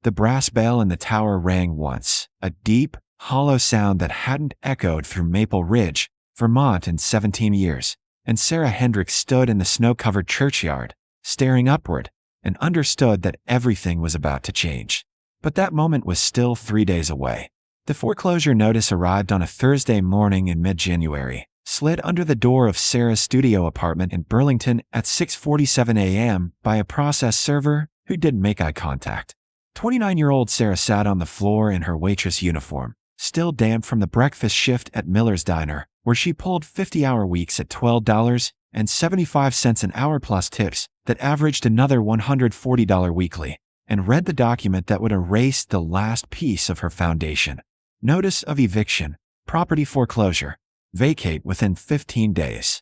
The brass bell in the tower rang once, a deep, hollow sound that hadn't echoed through Maple Ridge, Vermont in 17 years, and Sarah Hendricks stood in the snow-covered churchyard, staring upward, and understood that everything was about to change. But that moment was still 3 days away. The foreclosure notice arrived on a Thursday morning in mid-January, slid under the door of Sarah's studio apartment in Burlington at 6:47 a.m. by a process server who didn't make eye contact. 29-year-old Sarah sat on the floor in her waitress uniform, still damp from the breakfast shift at Miller's Diner, where she pulled 50-hour weeks at $12.75 an hour plus tips that averaged another $140 weekly, and read the document that would erase the last piece of her foundation. Notice of eviction, property foreclosure, vacate within 15 days.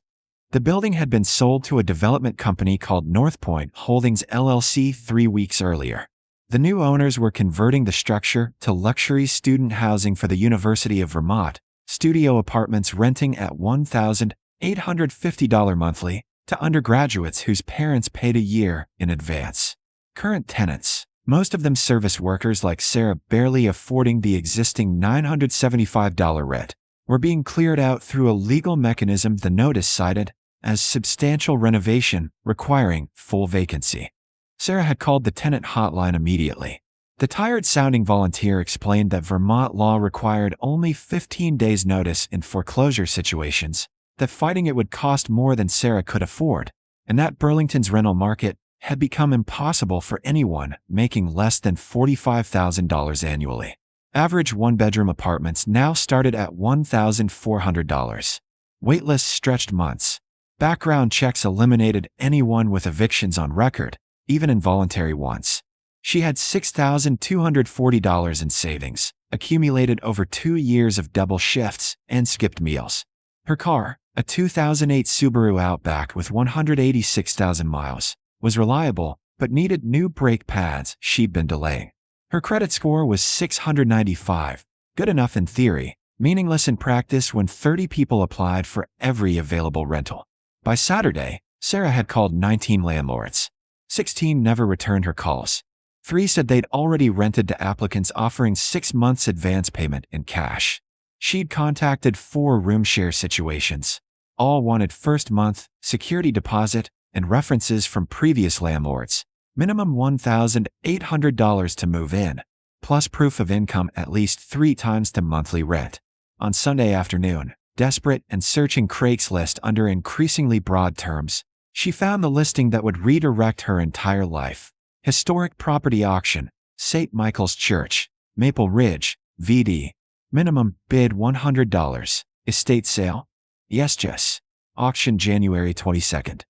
The building had been sold to a development company called NorthPoint Holdings LLC 3 weeks earlier. The new owners were converting the structure to luxury student housing for the University of Vermont, studio apartments renting at $1,850 monthly to undergraduates whose parents paid a year in advance. Current tenants, most of them service workers like Sarah barely affording the existing $975 rent, were being cleared out through a legal mechanism the notice cited as substantial renovation requiring full vacancy. Sarah had called the tenant hotline immediately. The tired-sounding volunteer explained that Vermont law required only 15 days' notice in foreclosure situations, that fighting it would cost more than Sarah could afford, and that Burlington's rental market had become impossible for anyone making less than $45,000 annually. Average one-bedroom apartments now started at $1,400. Waitlists stretched months. Background checks eliminated anyone with evictions on record, even involuntary ones. She had $6,240 in savings, accumulated over 2 years of double shifts and skipped meals. Her car, a 2008 Subaru Outback with 186,000 miles, was reliable but needed new brake pads she'd been delaying. Her credit score was 695, good enough in theory, meaningless in practice when 30 people applied for every available rental. By Saturday, Sarah had called 19 landlords. 16 never returned her calls. 3 said they'd already rented to applicants offering 6 months advance payment in cash. She'd contacted 4 room share situations. All wanted first month, security deposit, and references from previous landlords. Minimum $1,800 to move in, plus proof of income at least 3 times the monthly rent. On Sunday afternoon, desperate and searching Craigslist under increasingly broad terms, she found the listing that would redirect her entire life. Historic property auction, St. Michael's Church, Maple Ridge, VD. Minimum bid $100. Estate sale? Yes, just. Auction January 22nd.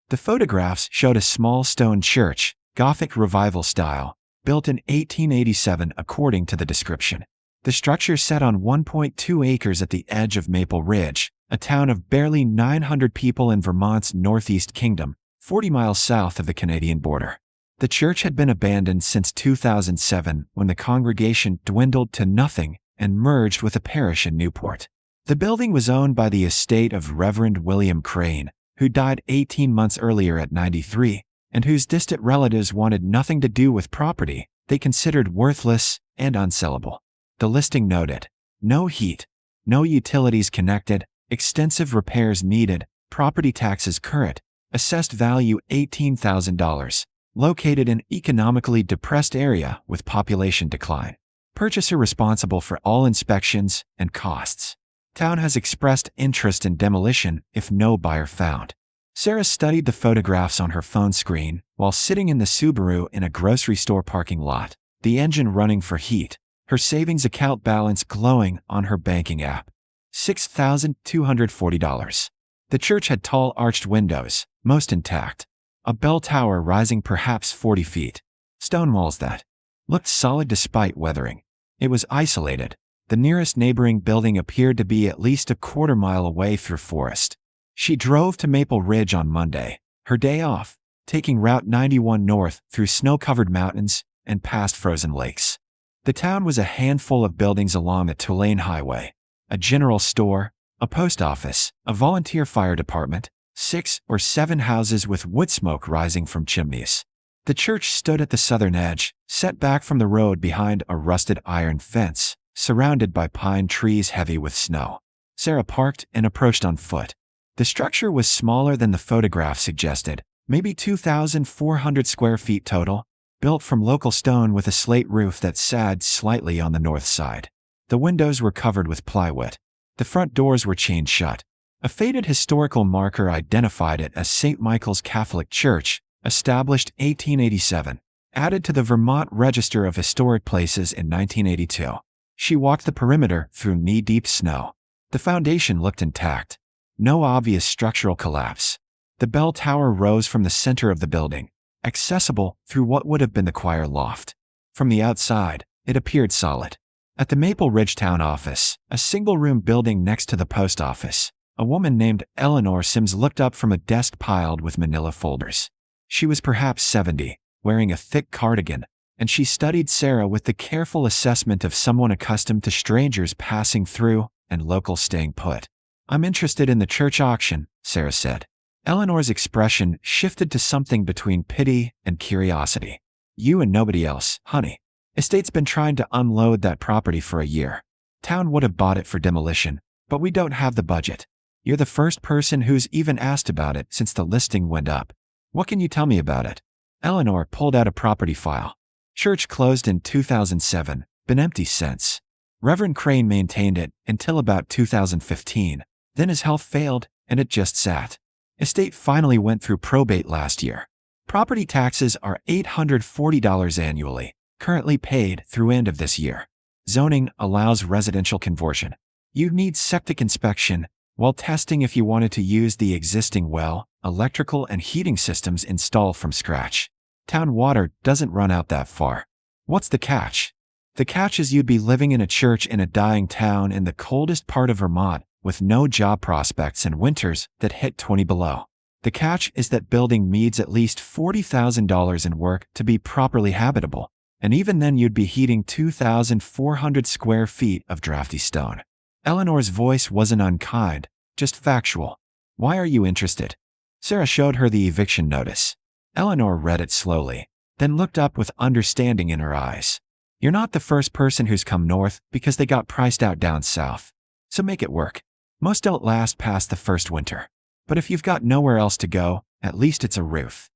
The photographs showed a small stone church, Gothic Revival style, built in 1887 according to the description. The structure sat on 1.2 acres at the edge of Maple Ridge, a town of barely 900 people in Vermont's Northeast Kingdom, 40 miles south of the Canadian border. The church had been abandoned since 2007 when the congregation dwindled to nothing and merged with a parish in Newport. The building was owned by the estate of Reverend William Crane, who died 18 months earlier at 93, and whose distant relatives wanted nothing to do with property they considered worthless and unsellable. The listing noted, no heat, no utilities connected, extensive repairs needed, property taxes current, assessed value $18,000, located in economically depressed area with population decline. Purchaser responsible for all inspections and costs. Town has expressed interest in demolition if no buyer found. Sarah studied the photographs on her phone screen while sitting in the Subaru in a grocery store parking lot, the engine running for heat, her savings account balance glowing on her banking app. $6,240. The church had tall arched windows, most intact. A bell tower rising perhaps 40 feet. Stone walls that looked solid despite weathering. It was isolated. The nearest neighboring building appeared to be at least a quarter-mile away through forest. She drove to Maple Ridge on Monday, her day off, taking Route 91 north through snow-covered mountains and past frozen lakes. The town was a handful of buildings along the Tulane Highway. A general store, a post office, a volunteer fire department, 6 or 7 houses with wood smoke rising from chimneys. The church stood at the southern edge, set back from the road behind a rusted iron fence, surrounded by pine trees heavy with snow. Sarah parked and approached on foot. The structure was smaller than the photograph suggested, maybe 2,400 square feet total, built from local stone with a slate roof that sagged slightly on the north side. The windows were covered with plywood. The front doors were chained shut. A faded historical marker identified it as St. Michael's Catholic Church, established 1887, added to the Vermont Register of Historic Places in 1982. She walked the perimeter through knee-deep snow. The foundation looked intact. No obvious structural collapse. The bell tower rose from the center of the building, accessible through what would have been the choir loft. From the outside, it appeared solid. At the Maple Ridge Town Office, a single-room building next to the post office, a woman named Eleanor Sims looked up from a desk piled with manila folders. She was perhaps 70, wearing a thick cardigan, and she studied Sarah with the careful assessment of someone accustomed to strangers passing through and locals staying put. "I'm interested in the church auction," Sarah said. Eleanor's expression shifted to something between pity and curiosity. "You and nobody else, honey. Estate's been trying to unload that property for a year. Town would have bought it for demolition, but we don't have the budget. You're the first person who's even asked about it since the listing went up. What can you tell me about it?" Eleanor pulled out a property file. Church closed in 2007, been empty since. Reverend Crane maintained it until about 2015. Then his health failed, and it just sat. Estate finally went through probate last year. Property taxes are $840 annually, currently paid through end of this year. Zoning allows residential conversion. You need septic inspection, while testing if you wanted to use the existing well, electrical and heating systems installed from scratch. Town water doesn't run out that far. What's the catch? The catch is you'd be living in a church in a dying town in the coldest part of Vermont, with no job prospects and winters that hit 20 below. The catch is that building needs at least $40,000 in work to be properly habitable, and even then you'd be heating 2,400 square feet of drafty stone. Eleanor's voice wasn't unkind, just factual. "Why are you interested?" Sarah showed her the eviction notice. Eleanor read it slowly, then looked up with understanding in her eyes. "You're not the first person who's come north because they got priced out down south. So make it work. Most don't last past the first winter. But if you've got nowhere else to go, at least it's a roof."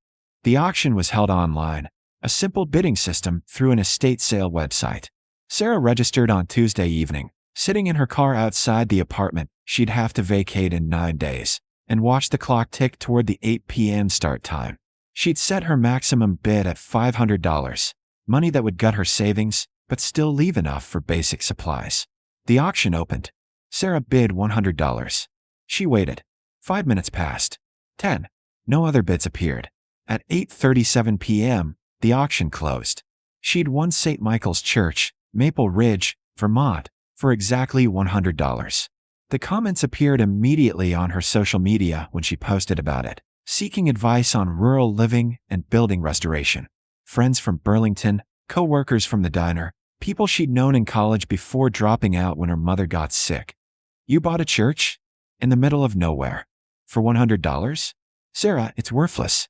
The auction was held online, a simple bidding system through an estate sale website. Sarah registered on Tuesday evening. Sitting in her car outside the apartment she'd have to vacate in 9 days, and watched the clock tick toward the 8 p.m. start time. She'd set her maximum bid at $500, money that would gut her savings, but still leave enough for basic supplies. The auction opened. Sarah bid $100. She waited. 5 minutes passed. 10. No other bids appeared. At 8:37 p.m., the auction closed. She'd won St. Michael's Church, Maple Ridge, Vermont, for exactly $100. The comments appeared immediately on her social media when she posted about it, seeking advice on rural living and building restoration. Friends from Burlington, co-workers from the diner, people she'd known in college before dropping out when her mother got sick. "You bought a church? In the middle of nowhere? For $100? Sarah, it's worthless.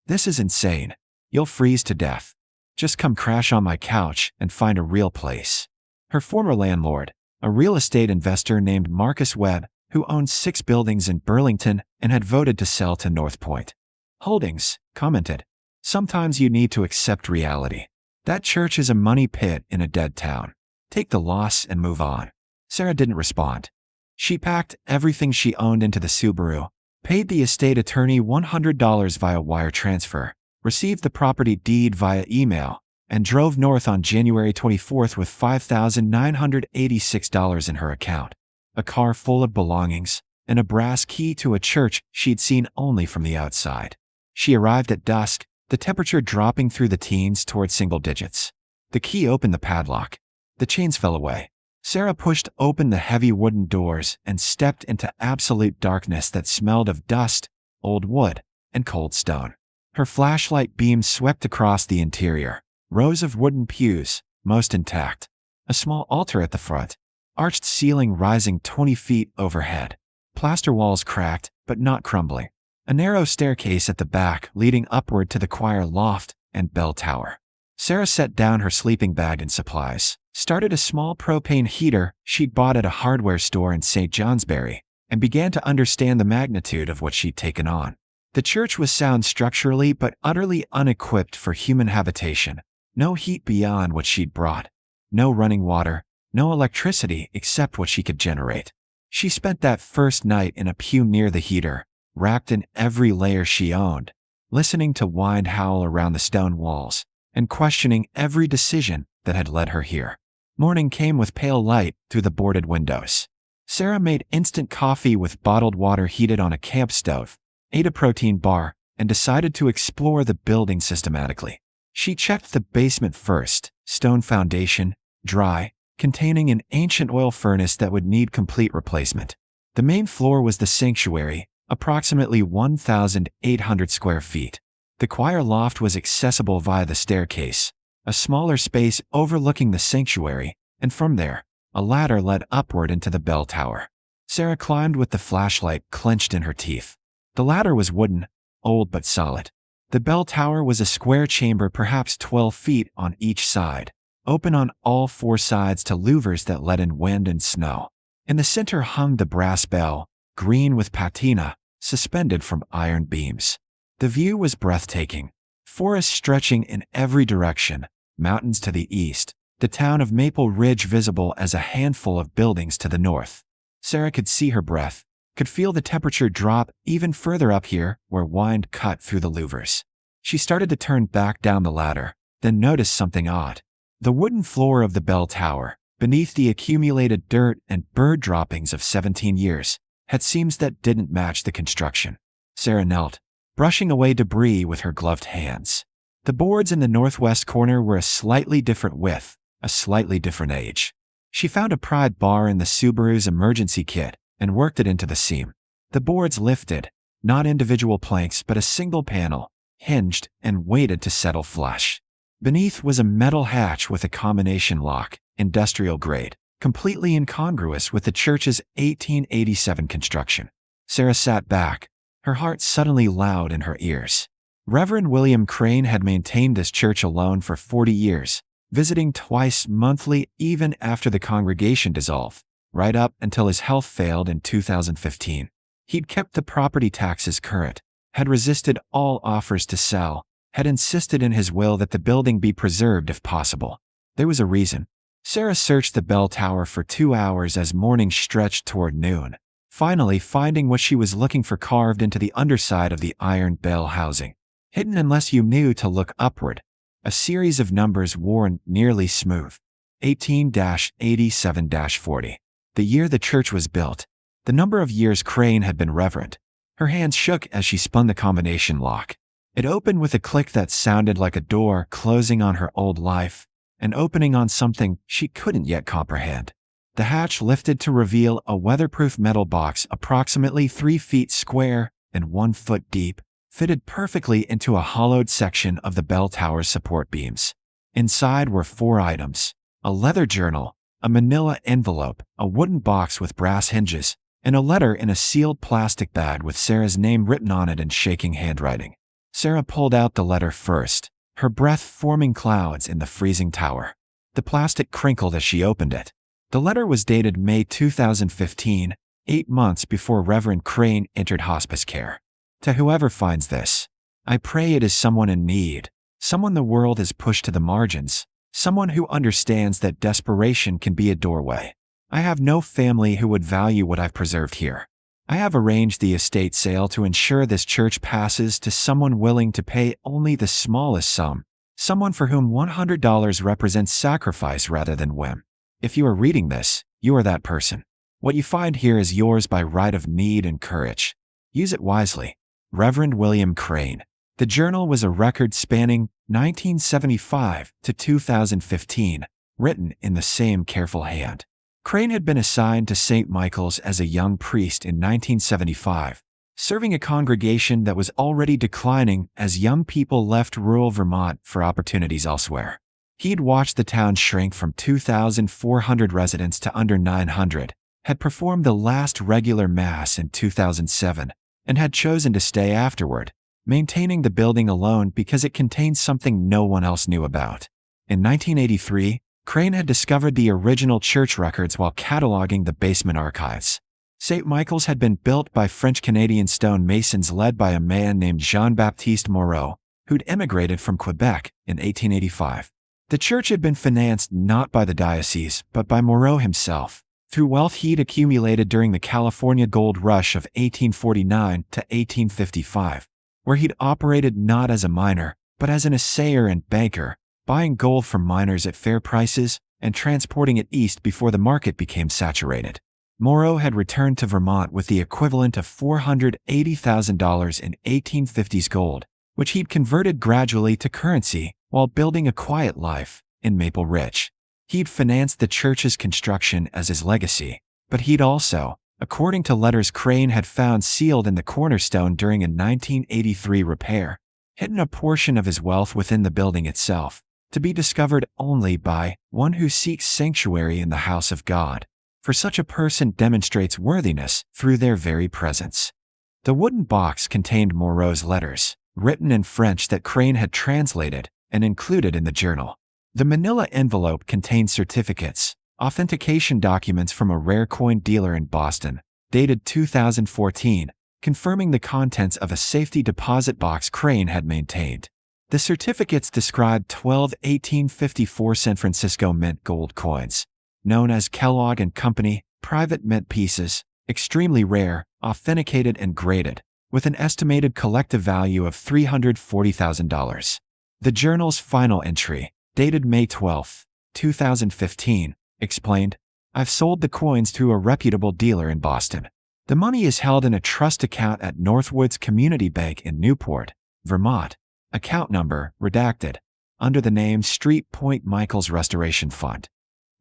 This is insane. You'll freeze to death. Just come crash on my couch and find a real place." Her former landlord, a real estate investor named Marcus Webb, who owned 6 buildings in Burlington and had voted to sell to North Point Holdings, commented, "Sometimes you need to accept reality. That church is a money pit in a dead town. Take the loss and move on." Sarah didn't respond. She packed everything she owned into the Subaru, paid the estate attorney $100 via wire transfer, received the property deed via email, and drove north on January 24th with $5,986 in her account, a car full of belongings, and a brass key to a church she'd seen only from the outside. She arrived at dusk, the temperature dropping through the teens toward single digits. The key opened the padlock. The chains fell away. Sarah pushed open the heavy wooden doors and stepped into absolute darkness that smelled of dust, old wood, and cold stone. Her flashlight beam swept across the interior. Rows of wooden pews, most intact. A small altar at the front. Arched ceiling rising 20 feet overhead. Plaster walls cracked, but not crumbling. A narrow staircase at the back leading upward to the choir loft, and bell tower. Sarah set down her sleeping bag and supplies, started a small propane heater she'd bought at a hardware store in St. Johnsbury, and began to understand the magnitude of what she'd taken on. The church was sound structurally but utterly unequipped for human habitation. No heat beyond what she'd brought. No running water, no electricity except what she could generate. She spent that first night in a pew near the heater, wrapped in every layer she owned, listening to wind howl around the stone walls, and questioning every decision that had led her here. Morning came with pale light through the boarded windows. Sarah made instant coffee with bottled water heated on a camp stove, ate a protein bar, and decided to explore the building systematically. She checked the basement first, stone foundation, dry, containing an ancient oil furnace that would need complete replacement. The main floor was the sanctuary, approximately 1,800 square feet. The choir loft was accessible via the staircase, a smaller space overlooking the sanctuary, and from there, a ladder led upward into the bell tower. Sarah climbed with the flashlight clenched in her teeth. The ladder was wooden, old but solid. The bell tower was a square chamber perhaps 12 feet on each side, open on all four sides to louvers that let in wind and snow. In the center hung the brass bell, green with patina, suspended from iron beams. The view was breathtaking. Forests stretching in every direction, mountains to the east, the town of Maple Ridge visible as a handful of buildings to the north. Sarah could see her breath, could feel the temperature drop even further up here where wind cut through the louvers. She started to turn back down the ladder, then noticed something odd. The wooden floor of the bell tower, beneath the accumulated dirt and bird droppings of 17 years, had seams that didn't match the construction. Sarah knelt, brushing away debris with her gloved hands. The boards in the northwest corner were a slightly different width, a slightly different age. She found a pried bar in the Subaru's emergency kit and worked it into the seam. The boards lifted, not individual planks but a single panel, hinged and waited to settle flush. Beneath was a metal hatch with a combination lock, industrial grade, completely incongruous with the church's 1887 construction. Sarah sat back, her heart suddenly loud in her ears. Reverend William Crane had maintained this church alone for 40 years, visiting twice monthly even after the congregation dissolved, right up until his health failed in 2015. He'd kept the property taxes current, had resisted all offers to sell, had insisted in his will that the building be preserved if possible. There was a reason. Sarah searched the bell tower for 2 hours as morning stretched toward noon, finally finding what she was looking for carved into the underside of the iron bell housing. Hidden unless you knew to look upward, a series of numbers worn nearly smooth. 18-87-40. The year the church was built. The number of years Crane had been reverend. Her hands shook as she spun the combination lock. It opened with a click that sounded like a door closing on her old life, and opening on something she couldn't yet comprehend. The hatch lifted to reveal a weatherproof metal box approximately 3 feet square and 1 foot deep, fitted perfectly into a hollowed section of the bell tower's support beams. Inside were 4 items: a leather journal, a manila envelope, a wooden box with brass hinges, and a letter in a sealed plastic bag with Sarah's name written on it in shaking handwriting. Sarah pulled out the letter first, her breath forming clouds in the freezing tower. The plastic crinkled as she opened it. The letter was dated May 2015, 8 months before Reverend Crane entered hospice care. To whoever finds this, I pray it is someone in need, someone the world has pushed to the margins, someone who understands that desperation can be a doorway. I have no family who would value what I've preserved here. I have arranged the estate sale to ensure this church passes to someone willing to pay only the smallest sum, someone for whom $100 represents sacrifice rather than whim. If you are reading this, you are that person. What you find here is yours by right of need and courage. Use it wisely. Reverend William Crane. The journal was a record spanning 1975 to 2015, written in the same careful hand. Crane had been assigned to St. Michael's as a young priest in 1975, serving a congregation that was already declining as young people left rural Vermont for opportunities elsewhere. He'd watched the town shrink from 2,400 residents to under 900, had performed the last regular mass in 2007, and had chosen to stay afterward, maintaining the building alone because it contained something no one else knew about. In 1983, Crane had discovered the original church records while cataloging the basement archives. St. Michael's had been built by French-Canadian stonemasons led by a man named Jean-Baptiste Moreau, who'd emigrated from Quebec in 1885. The church had been financed not by the diocese, but by Moreau himself, through wealth he'd accumulated during the California gold rush of 1849 to 1855, where he'd operated not as a miner, but as an assayer and banker, buying gold from miners at fair prices and transporting it east before the market became saturated. Moreau had returned to Vermont with the equivalent of $480,000 in 1850s gold, which he'd converted gradually to currency while building a quiet life in Maple Ridge. He'd financed the church's construction as his legacy, but he'd also, according to letters Crane had found sealed in the cornerstone during a 1983 repair, hidden a portion of his wealth within the building itself, to be discovered only by one who seeks sanctuary in the house of God. For such a person demonstrates worthiness through their very presence. The wooden box contained Moreau's letters, written in French that Crane had translated and included in the journal. The manila envelope contained certificates, authentication documents from a rare coin dealer in Boston, dated 2014, confirming the contents of a safety deposit box Crane had maintained. The certificates described 12 1854 San Francisco Mint gold coins, known as Kellogg & Company, private mint pieces, extremely rare, authenticated and graded, with an estimated collective value of $340,000. The journal's final entry, dated May 12, 2015, explained, "I've sold the coins to a reputable dealer in Boston. The money is held in a trust account at Northwoods Community Bank in Newport, Vermont. Account number, redacted, under the name Street Point Michaels Restoration Fund.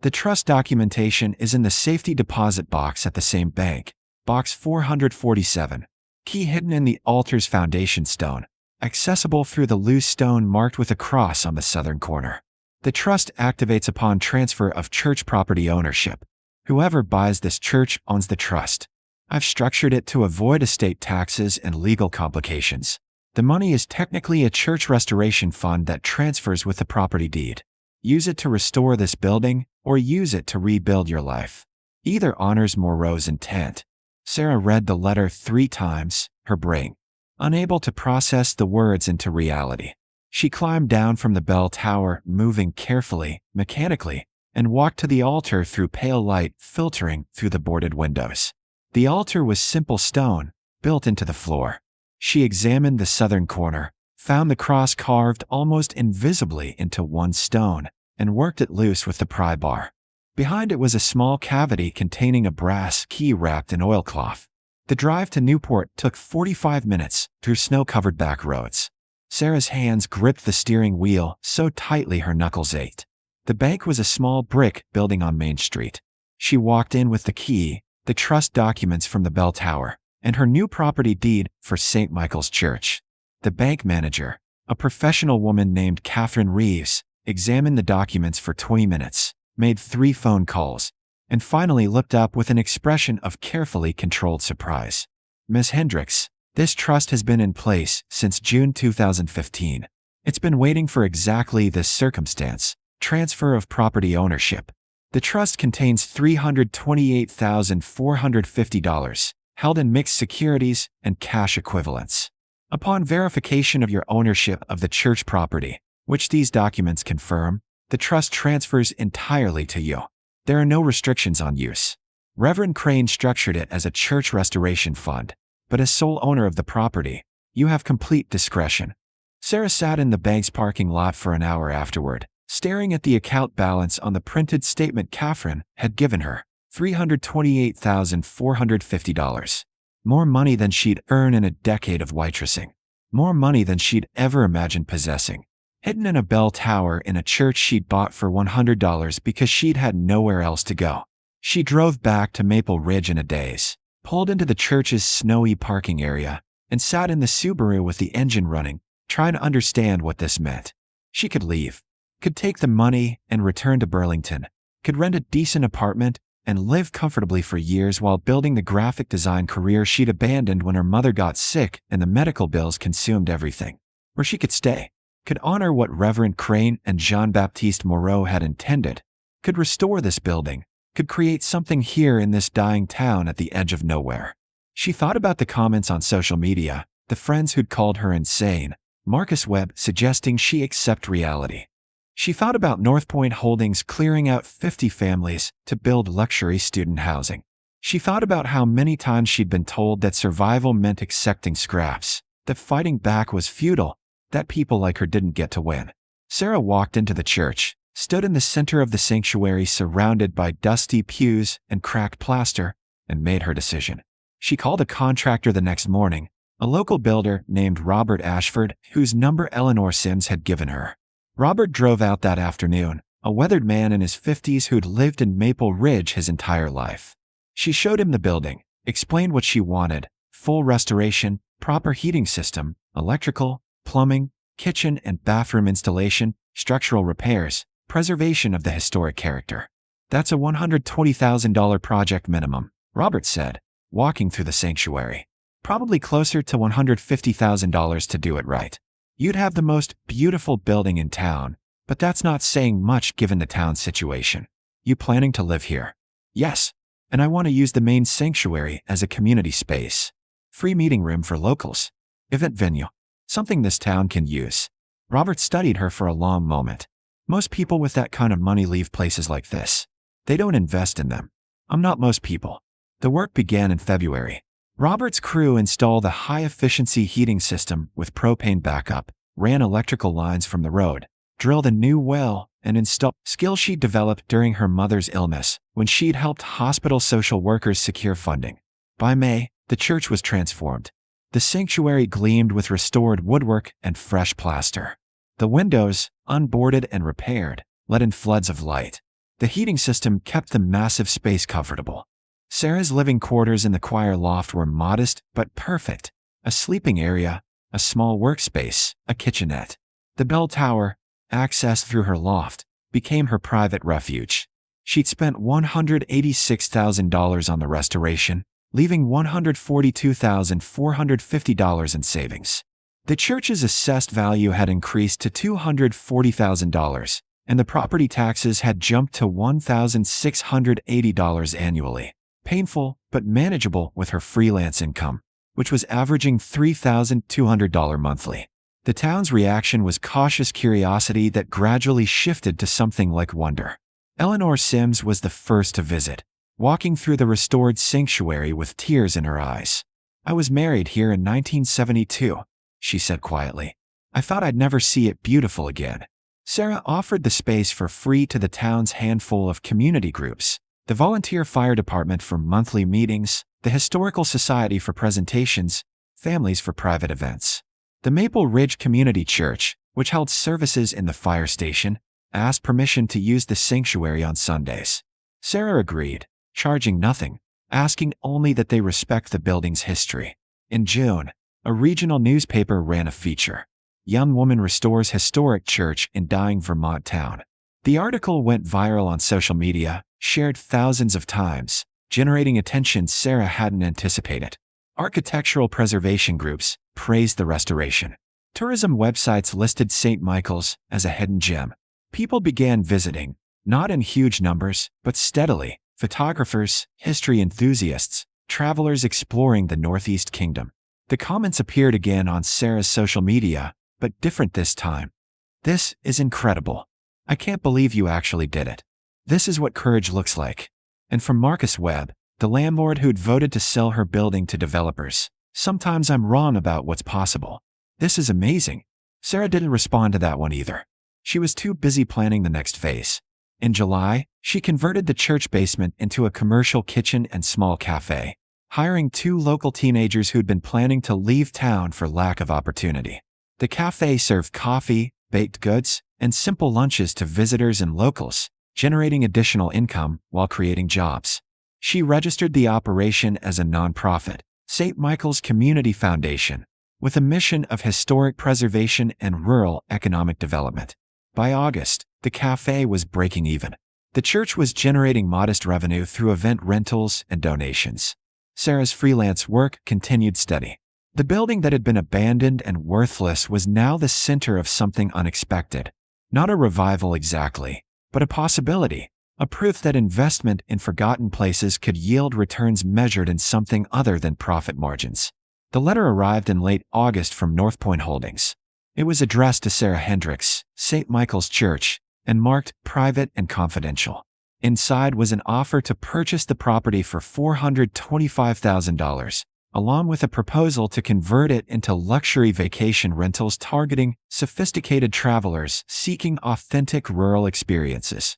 The trust documentation is in the safety deposit box at the same bank, box 447, key hidden in the altar's foundation stone, accessible through the loose stone marked with a cross on the southern corner. The trust activates upon transfer of church property ownership. Whoever buys this church owns the trust. I've structured it to avoid estate taxes and legal complications. The money is technically a church restoration fund that transfers with the property deed. Use it to restore this building, or use it to rebuild your life. Either honors Moreau's intent." Sarah read the letter 3 times, her brain unable to process the words into reality. She climbed down from the bell tower, moving carefully, mechanically, and walked to the altar through pale light filtering through the boarded windows. The altar was simple stone, built into the floor. She examined the southern corner, found the cross carved almost invisibly into one stone, and worked it loose with the pry bar. Behind it was a small cavity containing a brass key wrapped in oilcloth. The drive to Newport took 45 minutes through snow-covered back roads. Sarah's hands gripped the steering wheel so tightly her knuckles ached. The bank was a small brick building on Main Street. She walked in with the key, the trust documents from the bell tower, and her new property deed for St. Michael's Church. The bank manager, a professional woman named Catherine Reeves, examined the documents for 20 minutes, made 3 phone calls, and finally looked up with an expression of carefully controlled surprise. "Ms. Hendricks, this trust has been in place since June 2015. It's been waiting for exactly this circumstance, transfer of property ownership. The trust contains $328,450, held in mixed securities and cash equivalents. Upon verification of your ownership of the church property, which these documents confirm, the trust transfers entirely to you. There are no restrictions on use. Reverend Crane structured it as a church restoration fund, but as sole owner of the property, you have complete discretion." Sarah sat in the bank's parking lot for an hour afterward, staring at the account balance on the printed statement Catherine had given her, $328,450. More money than she'd earned in a decade of waitressing. More money than she'd ever imagined possessing. Hidden in a bell tower in a church she'd bought for $100 because she'd had nowhere else to go. She drove back to Maple Ridge in a daze, pulled into the church's snowy parking area, and sat in the Subaru with the engine running, trying to understand what this meant. She could leave, could take the money and return to Burlington, could rent a decent apartment and live comfortably for years while building the graphic design career she'd abandoned when her mother got sick and the medical bills consumed everything. Where she could stay, could honor what Reverend Crane and Jean-Baptiste Moreau had intended, could restore this building, could create something here in this dying town at the edge of nowhere. She thought about the comments on social media, the friends who'd called her insane, Marcus Webb suggesting she accept reality. She thought about North Point Holdings clearing out 50 families to build luxury student housing. She thought about how many times she'd been told that survival meant accepting scraps, that fighting back was futile, that people like her didn't get to win. Sarah walked into the church, stood in the center of the sanctuary surrounded by dusty pews and cracked plaster, and made her decision. She called a contractor the next morning, a local builder named Robert Ashford, whose number Eleanor Sims had given her. Robert drove out that afternoon, a weathered man in his 50s who'd lived in Maple Ridge his entire life. She showed him the building, explained what she wanted: full restoration, proper heating system, electrical, plumbing, kitchen and bathroom installation, structural repairs, preservation of the historic character. "That's a $120,000 project minimum," Robert said, walking through the sanctuary. "Probably closer to $150,000 to do it right. You'd have the most beautiful building in town, but that's not saying much given the town's situation. You planning to live here?" "Yes, and I want to use the main sanctuary as a community space. Free meeting room for locals. Event venue. Something this town can use." Robert studied her for a long moment. "Most people with that kind of money leave places like this. They don't invest in them. I'm not most people." The work began in February. Robert's crew installed a high-efficiency heating system with propane backup, ran electrical lines from the road, drilled a new well, and installed skills she'd developed during her mother's illness when she'd helped hospital social workers secure funding. By May, the church was transformed. The sanctuary gleamed with restored woodwork and fresh plaster. The windows, unboarded and repaired, let in floods of light. The heating system kept the massive space comfortable. Sarah's living quarters in the choir loft were modest but perfect: a sleeping area, a small workspace, a kitchenette. The bell tower, accessed through her loft, became her private refuge. She'd spent $186,000 on the restoration, leaving $142,450 in savings. The church's assessed value had increased to $240,000, and the property taxes had jumped to $1,680 annually. Painful, but manageable with her freelance income, which was averaging $3,200 monthly. The town's reaction was cautious curiosity that gradually shifted to something like wonder. Eleanor Sims was the first to visit, walking through the restored sanctuary with tears in her eyes. "I was married here in 1972, she said quietly. "I thought I'd never see it beautiful again." Sarah offered the space for free to the town's handful of community groups: the Volunteer Fire Department for monthly meetings, the Historical Society for presentations, families for private events. The Maple Ridge Community Church, which held services in the fire station, asked permission to use the sanctuary on Sundays. Sarah agreed, charging nothing, asking only that they respect the building's history. In June, a regional newspaper ran a feature: "Young Woman Restores Historic Church in Dying Vermont Town." The article went viral on social media, shared thousands of times, generating attention Sarah hadn't anticipated. Architectural preservation groups praised the restoration. Tourism websites listed St. Michael's as a hidden gem. People began visiting, not in huge numbers, but steadily: photographers, history enthusiasts, travelers exploring the Northeast Kingdom. The comments appeared again on Sarah's social media, but different this time. "This is incredible. I can't believe you actually did it. This is what courage looks like." And from Marcus Webb, the landlord who'd voted to sell her building to developers: "Sometimes I'm wrong about what's possible. This is amazing." Sarah didn't respond to that one either. She was too busy planning the next phase. In July, she converted the church basement into a commercial kitchen and small cafe, hiring 2 local teenagers who'd been planning to leave town for lack of opportunity. The cafe served coffee, baked goods, and simple lunches to visitors and locals, generating additional income while creating jobs. She registered the operation as a nonprofit, St. Michael's Community Foundation, with a mission of historic preservation and rural economic development. By August, the cafe was breaking even. The church was generating modest revenue through event rentals and donations. Sarah's freelance work continued steady. The building that had been abandoned and worthless was now the center of something unexpected. Not a revival exactly, but a possibility, a proof that investment in forgotten places could yield returns measured in something other than profit margins. The letter arrived in late August from North Point Holdings. It was addressed to Sarah Hendricks, St. Michael's Church, and marked private and confidential. Inside was an offer to purchase the property for $425,000, along with a proposal to convert it into luxury vacation rentals targeting sophisticated travelers seeking authentic rural experiences.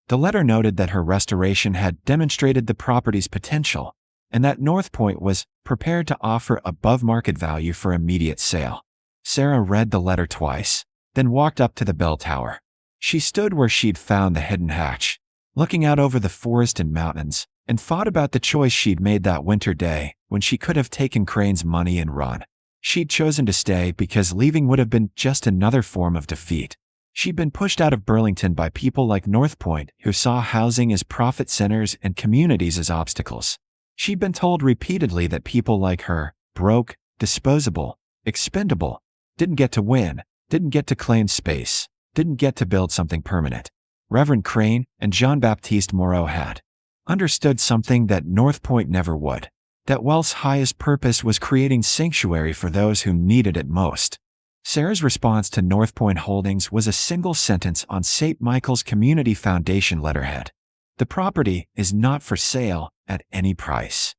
The letter noted that her restoration had demonstrated the property's potential, and that North Point was prepared to offer above-market value for immediate sale. Sarah read the letter twice, then walked up to the bell tower. She stood where she'd found the hidden hatch, looking out over the forest and mountains, and thought about the choice she'd made that winter day when she could have taken Crane's money and run. She'd chosen to stay because leaving would have been just another form of defeat. She'd been pushed out of Burlington by people like North Point who saw housing as profit centers and communities as obstacles. She'd been told repeatedly that people like her, broke, disposable, expendable, didn't get to win, didn't get to claim space, didn't get to build something permanent. Reverend Crane and Jean-Baptiste Moreau had understood something that North Point never would, that wealth's highest purpose was creating sanctuary for those who needed it most. Sarah's response to North Point Holdings was a single sentence on St. Michael's Community Foundation letterhead. The property is not for sale at any price.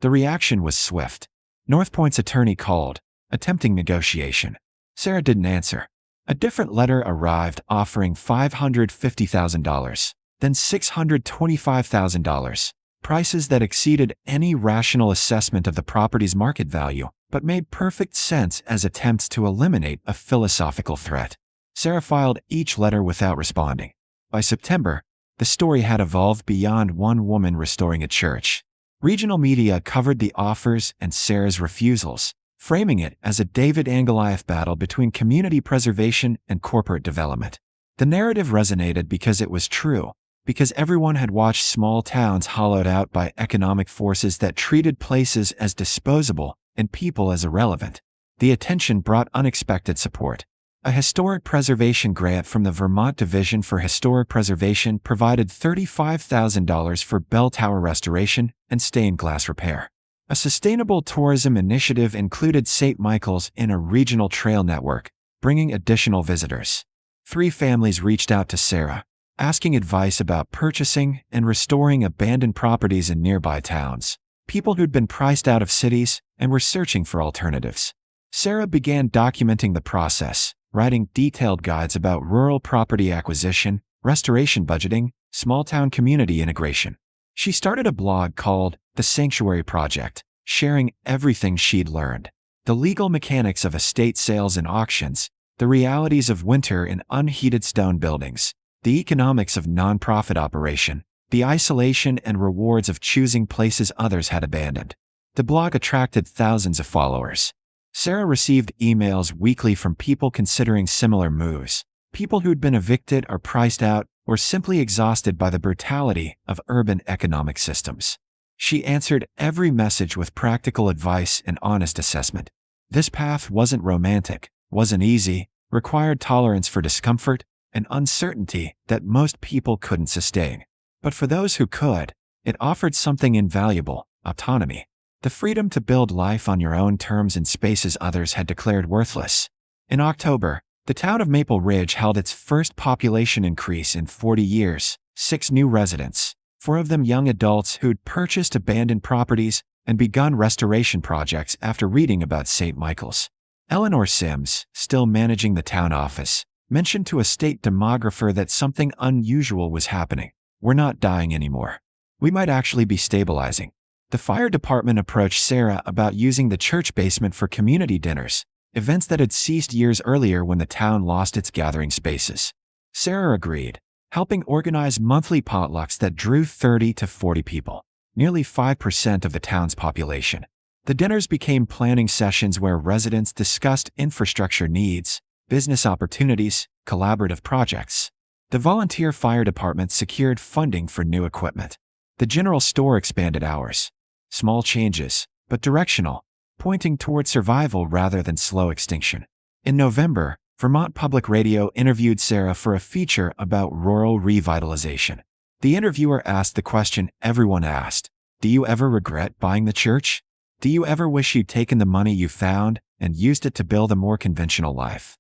The reaction was swift. North Point's attorney called, attempting negotiation. Sarah didn't answer. A different letter arrived offering $550,000, then $625,000, prices that exceeded any rational assessment of the property's market value, but made perfect sense as attempts to eliminate a philosophical threat. Sarah filed each letter without responding. By September, the story had evolved beyond one woman restoring a church. Regional media covered the offers and Sarah's refusals, framing it as a David and Goliath battle between community preservation and corporate development. The narrative resonated because it was true, because everyone had watched small towns hollowed out by economic forces that treated places as disposable and people as irrelevant. The attention brought unexpected support. A historic preservation grant from the Vermont Division for Historic Preservation provided $35,000 for bell tower restoration and stained glass repair. A sustainable tourism initiative included St. Michael's in a regional trail network, bringing additional visitors. 3 families reached out to Sarah, asking advice about purchasing and restoring abandoned properties in nearby towns. People who'd been priced out of cities and were searching for alternatives. Sarah began documenting the process, writing detailed guides about rural property acquisition, restoration budgeting, small-town community integration. She started a blog called The Sanctuary Project, sharing everything she'd learned. The legal mechanics of estate sales and auctions, the realities of winter in unheated stone buildings, the economics of nonprofit operation, the isolation and rewards of choosing places others had abandoned. The blog attracted thousands of followers. Sarah received emails weekly from people considering similar moves, people who'd been evicted or priced out or simply exhausted by the brutality of urban economic systems. She answered every message with practical advice and honest assessment. This path wasn't romantic, wasn't easy, required tolerance for discomfort and uncertainty that most people couldn't sustain. But for those who could, it offered something invaluable: autonomy. The freedom to build life on your own terms in spaces others had declared worthless. In October, the town of Maple Ridge held its first population increase in 40 years, 6 new residents, 4 of them young adults who'd purchased abandoned properties and begun restoration projects after reading about St. Michael's. Eleanor Sims, still managing the town office, mentioned to a state demographer that something unusual was happening. "We're not dying anymore. We might actually be stabilizing." The fire department approached Sarah about using the church basement for community dinners, events that had ceased years earlier when the town lost its gathering spaces. Sarah agreed, helping organize monthly potlucks that drew 30 to 40 people, nearly 5% of the town's population. The dinners became planning sessions where residents discussed infrastructure needs, business opportunities, collaborative projects. The volunteer fire department secured funding for new equipment. The general store expanded hours. Small changes, but directional, pointing toward survival rather than slow extinction. In November, Vermont Public Radio interviewed Sarah for a feature about rural revitalization. The interviewer asked the question everyone asked: do you ever regret buying the church? Do you ever wish you'd taken the money you found and used it to build a more conventional life?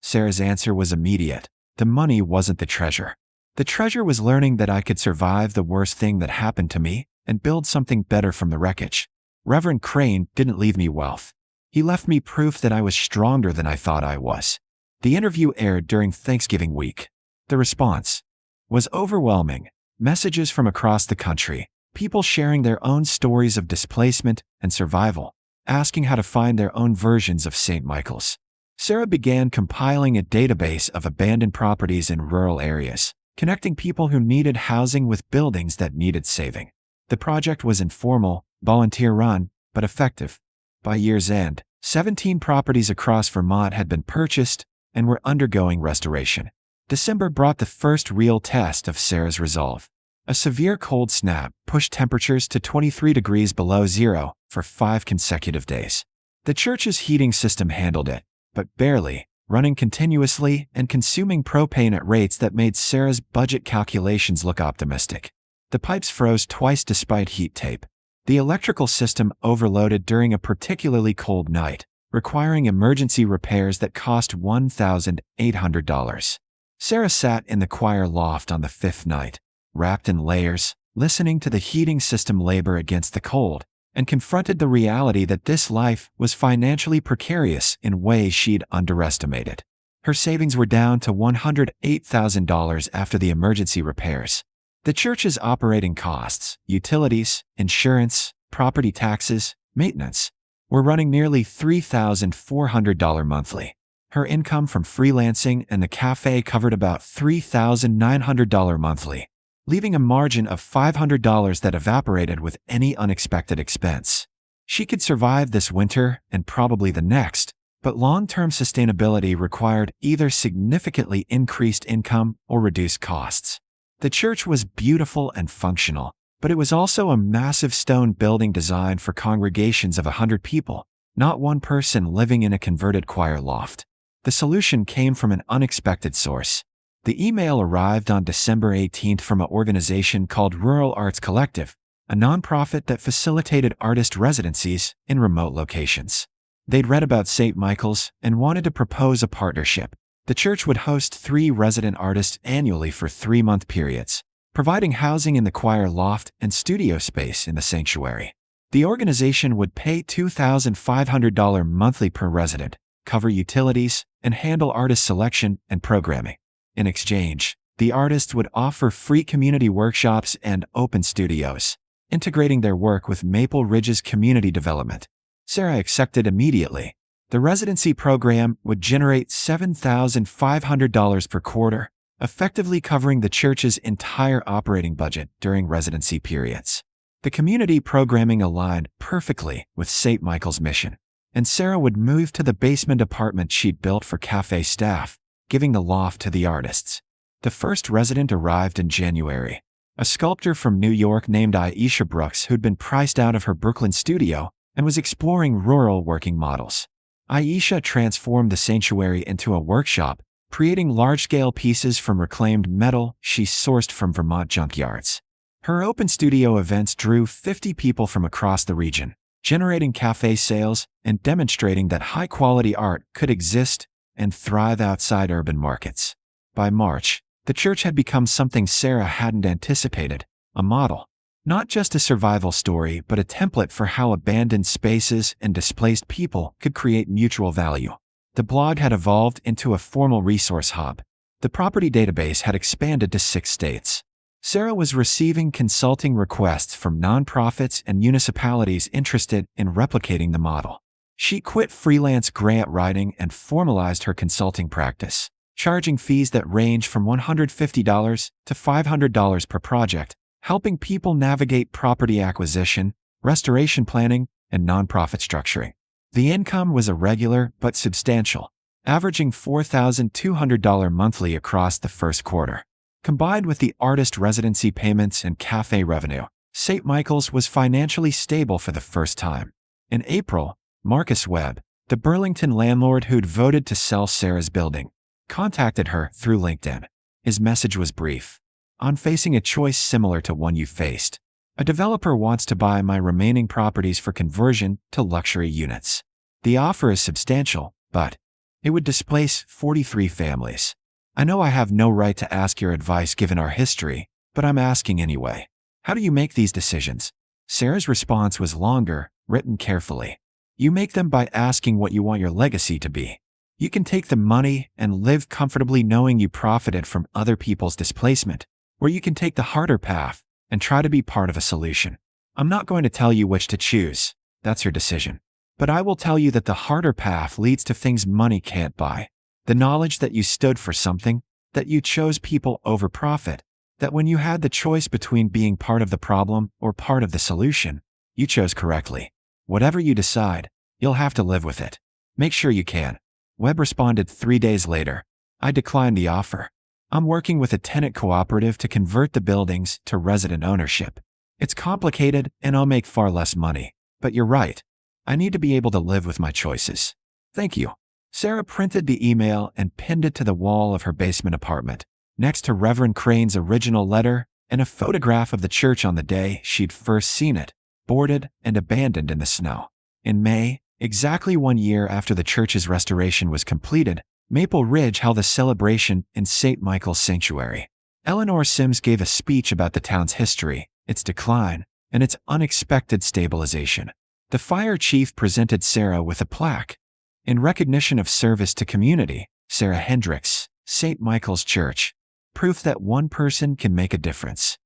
Sarah's answer was immediate. The money wasn't the treasure. The treasure was learning that I could survive the worst thing that happened to me and build something better from the wreckage. Reverend Crane didn't leave me wealth. He left me proof that I was stronger than I thought I was. The interview aired during Thanksgiving week. The response was overwhelming. Messages from across the country, people sharing their own stories of displacement and survival, asking how to find their own versions of St. Michael's. Sarah began compiling a database of abandoned properties in rural areas, connecting people who needed housing with buildings that needed saving. The project was informal, volunteer-run, but effective. By year's end, 17 properties across Vermont had been purchased and were undergoing restoration. December brought the first real test of Sarah's resolve. A severe cold snap pushed temperatures to 23 degrees below zero for 5 consecutive days. The church's heating system handled it, but barely, running continuously and consuming propane at rates that made Sarah's budget calculations look optimistic. The pipes froze twice despite heat tape. The electrical system overloaded during a particularly cold night, requiring emergency repairs that cost $1,800. Sarah sat in the choir loft on the 5th night, wrapped in layers, listening to the heating system labor against the cold, and confronted the reality that this life was financially precarious in ways she'd underestimated. Her savings were down to $108,000 after the emergency repairs. The church's operating costs, utilities, insurance, property taxes, maintenance, were running nearly $3,400 monthly. Her income from freelancing and the cafe covered about $3,900 monthly, leaving a margin of $500 that evaporated with any unexpected expense. She could survive this winter and probably the next, but long-term sustainability required either significantly increased income or reduced costs. The church was beautiful and functional, but it was also a massive stone building designed for congregations of 100 people, not one person living in a converted choir loft. The solution came from an unexpected source. The email arrived on December 18th from an organization called Rural Arts Collective, a nonprofit that facilitated artist residencies in remote locations. They'd read about St. Michael's and wanted to propose a partnership. The church would host 3 resident artists annually for 3-month periods, providing housing in the choir loft and studio space in the sanctuary. The organization would pay $2,500 monthly per resident, cover utilities, and handle artist selection and programming. In exchange, the artists would offer free community workshops and open studios, integrating their work with Maple Ridge's community development. Sarah accepted immediately. The residency program would generate $7,500 per quarter, effectively covering the church's entire operating budget during residency periods. The community programming aligned perfectly with St. Michael's mission, and Sarah would move to the basement apartment she'd built for cafe staff, giving the loft to the artists. The first resident arrived in January, a sculptor from New York named Aisha Brooks who'd been priced out of her Brooklyn studio and was exploring rural working models. Aisha transformed the sanctuary into a workshop, creating large-scale pieces from reclaimed metal she sourced from Vermont junkyards. Her open studio events drew 50 people from across the region, generating cafe sales and demonstrating that high-quality art could exist and thrive outside urban markets. By March, the church had become something Sarah hadn't anticipated, a model. Not just a survival story, but a template for how abandoned spaces and displaced people could create mutual value. The blog had evolved into a formal resource hub. The property database had expanded to 6 states. Sarah was receiving consulting requests from nonprofits and municipalities interested in replicating the model. She quit freelance grant writing and formalized her consulting practice, charging fees that range from $150 to $500 per project, helping people navigate property acquisition, restoration planning, and nonprofit structuring. The income was irregular but substantial, averaging $4,200 monthly across the first quarter. Combined with the artist residency payments and cafe revenue, St. Michael's was financially stable for the first time. In April, Marcus Webb, the Burlington landlord who'd voted to sell Sarah's building, contacted her through LinkedIn. His message was brief. "I'm facing a choice similar to one you faced. A developer wants to buy my remaining properties for conversion to luxury units. The offer is substantial, but it would displace 43 families. I know I have no right to ask your advice given our history, but I'm asking anyway. How do you make these decisions?" Sarah's response was longer, written carefully. "You make them by asking what you want your legacy to be. You can take the money and live comfortably knowing you profited from other people's displacement, or you can take the harder path and try to be part of a solution. I'm not going to tell you which to choose. That's your decision. But I will tell you that the harder path leads to things money can't buy. The knowledge that you stood for something, that you chose people over profit, that when you had the choice between being part of the problem or part of the solution, you chose correctly. Whatever you decide, you'll have to live with it. Make sure you can." Webb responded 3 days later. "I declined the offer. I'm working with a tenant cooperative to convert the buildings to resident ownership. It's complicated and I'll make far less money. But you're right. I need to be able to live with my choices. Thank you." Sarah printed the email and pinned it to the wall of her basement apartment, next to Reverend Crane's original letter and a photograph of the church on the day she'd first seen it, boarded and abandoned in the snow. In May, exactly 1 year after the church's restoration was completed, Maple Ridge held a celebration in St. Michael's Sanctuary. Eleanor Sims gave a speech about the town's history, its decline, and its unexpected stabilization. The fire chief presented Sarah with a plaque. "In recognition of service to community, Sarah Hendricks, St. Michael's Church. Proof that one person can make a difference."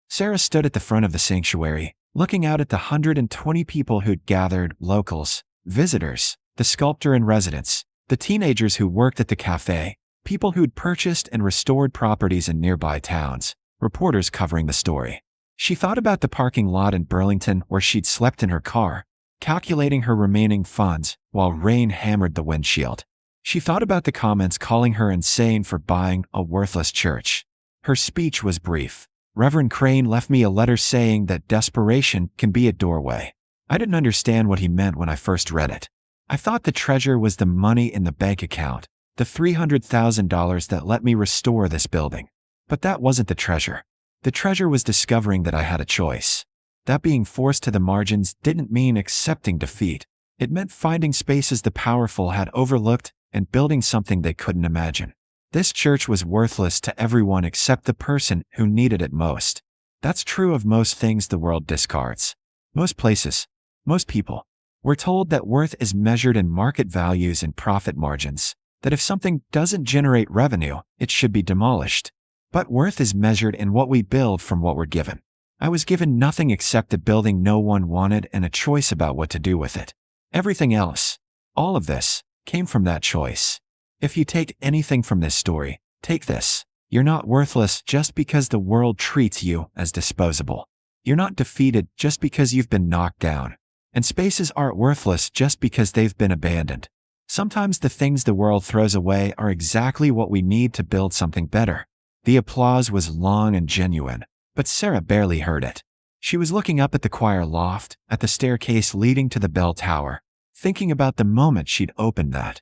Sarah stood at the front of the sanctuary, looking out at the 120 people who'd gathered, locals, visitors, the sculptor and residents, the teenagers who worked at the cafe, people who'd purchased and restored properties in nearby towns, reporters covering the story. She thought about the parking lot in Burlington where she'd slept in her car, calculating her remaining funds while rain hammered the windshield. She thought about the comments calling her insane for buying a worthless church. Her speech was brief. "Reverend Crane left me a letter saying that desperation can be a doorway. I didn't understand what he meant when I first read it. I thought the treasure was the money in the bank account, the $300,000 that let me restore this building. But that wasn't the treasure. The treasure was discovering that I had a choice. That being forced to the margins didn't mean accepting defeat. It meant finding spaces the powerful had overlooked and building something they couldn't imagine. This church was worthless to everyone except the person who needed it most. That's true of most things the world discards. Most places, most people. We're told that worth is measured in market values and profit margins, that if something doesn't generate revenue, it should be demolished. But worth is measured in what we build from what we're given. I was given nothing except a building no one wanted and a choice about what to do with it. Everything else, all of this, came from that choice. If you take anything from this story, take this. You're not worthless just because the world treats you as disposable. You're not defeated just because you've been knocked down. And spaces aren't worthless just because they've been abandoned. Sometimes the things the world throws away are exactly what we need to build something better." The applause was long and genuine, but Sarah barely heard it. She was looking up at the choir loft, at the staircase leading to the bell tower, thinking about the moment she'd opened that